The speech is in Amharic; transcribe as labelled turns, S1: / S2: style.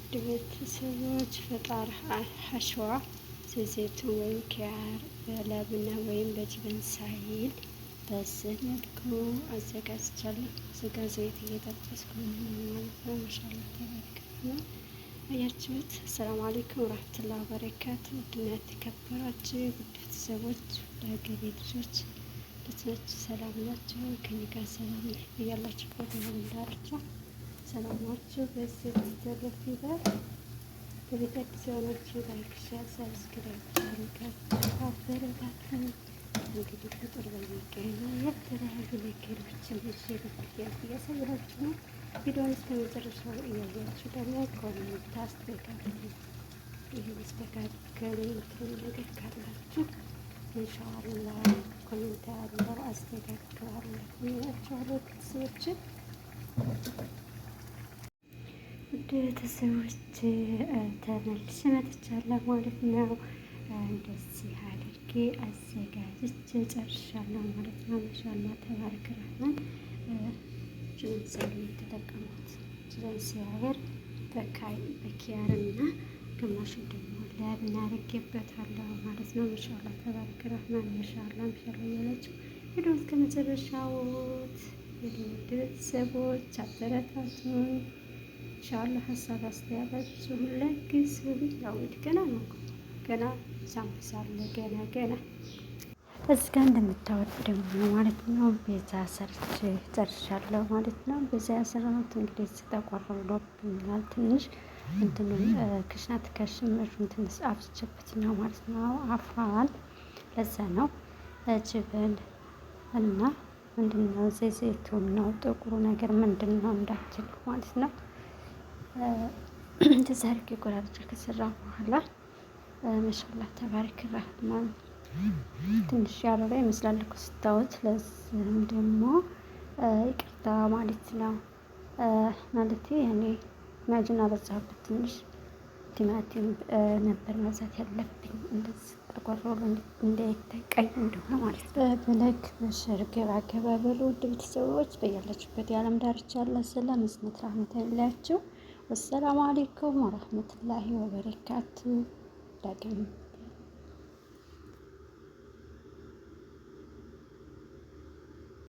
S1: ውድ ቤተሰቦች ፈጣር ሀሽዋ ዘይቱን ወይም ኪያር በለብና ወይም በጅብን ሳይል በዚህ መልኩ አዘጋጅቻለሁ። ስጋ ዘይት እየጠበስኩ ማለት ነው። ማሻአላ ተባረከ ነው። አያችሁት? አሰላሙ አለይኩም ወራህመቱላሂ ወበረካቱ። ውድና የተከበራችሁ ውድ ቤተሰቦች ለሀገሬ ልጆች ልጆች ሰላም ናቸው። ከእኔ ጋር ሰላም እያላችሁበት የሆነ ዳርቻ ሰላማችሁ በዚህ ተረፍ ይበል። በቤት አዲስ የሆናችሁ ላይክ፣ ሼር፣ ሰብስክራይብ አድርጋችሁ አበረታቱን። እንግዲህ ቁጥር በየቀኑ የተለያዩ ነገሮችን እያሳየኋችሁ ነው። ቪዲዮውን እስከ መጨረሻው እያያችሁ ደግሞ ኮሜንት አስተካክሉ። ይህ መስተካከል የምትሉ ነገር ካላችሁ ኢንሻአላህ ኮሜንት ያለው አስተካክላለሁ እላችኋለሁ። ቤተሰቦችን ውድ ቤተሰቦች ተመልሼ መጥቻለሁ ማለት ነው። እንደዚህ አድርጌ አዘጋጅቼ ጨርሻለሁ ማለት ነው። ማሻአላህ ተባረከ ረህማን ጅንሰል የተጠቀሙት ሲያምር በኪያርና ግማሹን ደግሞ ለብና አድርጌበታለሁ ማለት ነው። ማሻአላህ ተባረከ ረህማን ማሻአላህ እያላችሁ ቪዲዮ እስከ መጨረሻው ቤተሰቦች አበረታቱን። ኢንሻአላህ ሀሳብ አስተያየታችሁን ለግሱኝ። ያው እንግዲህ ገና ሳምቡሳ አለ ገና እዚህ ጋር እንደምታወጡ ደግሞ ማለት ነው። ቤዛ ሰርች ጨርሻለሁ ማለት ነው። ቤዛ ያሰራሁት እንግዲህ ተቆርጦብኛል ትንሽ እንትኑን ክሽናት ከሽምሩን ትንሽ አፍስቼበት ነው ማለት ነው። አፍሯል። ለዛ ነው ጅብን እና ምንድነው ዘይቱን ነው ጥቁሩ ነገር ምንድነው እንዳትሉ ማለት ነው። እንደዛ አድርጌ ቆራርጬ ከሰራሁ በኋላ ማሻአላህ ተባረከ ረህማን ትንሽ ያረረ ይመስላል እኮ ስታዩት። ለዚህም ደግሞ ይቅርታ ማለት ነው። ማለቴ ያኔ ማጅን አበዛሁበት ትንሽ ቲማቲም ነበር መብዛት ያለብኝ እንደዚህ ጠቆር ብሎ እንዳይተቀይ እንደሆነ ማለት ነው። በላይክ በሸር ገባ በሉ ውድ ቤተሰቦች በያላችሁበት የዓለም ዳርቻ ያለ ሰላም እዝነት ራህመት ይላችሁ። ወሰላሙ አለይኩም ወራህመቱላሂ ወበረካቱ። ዳግም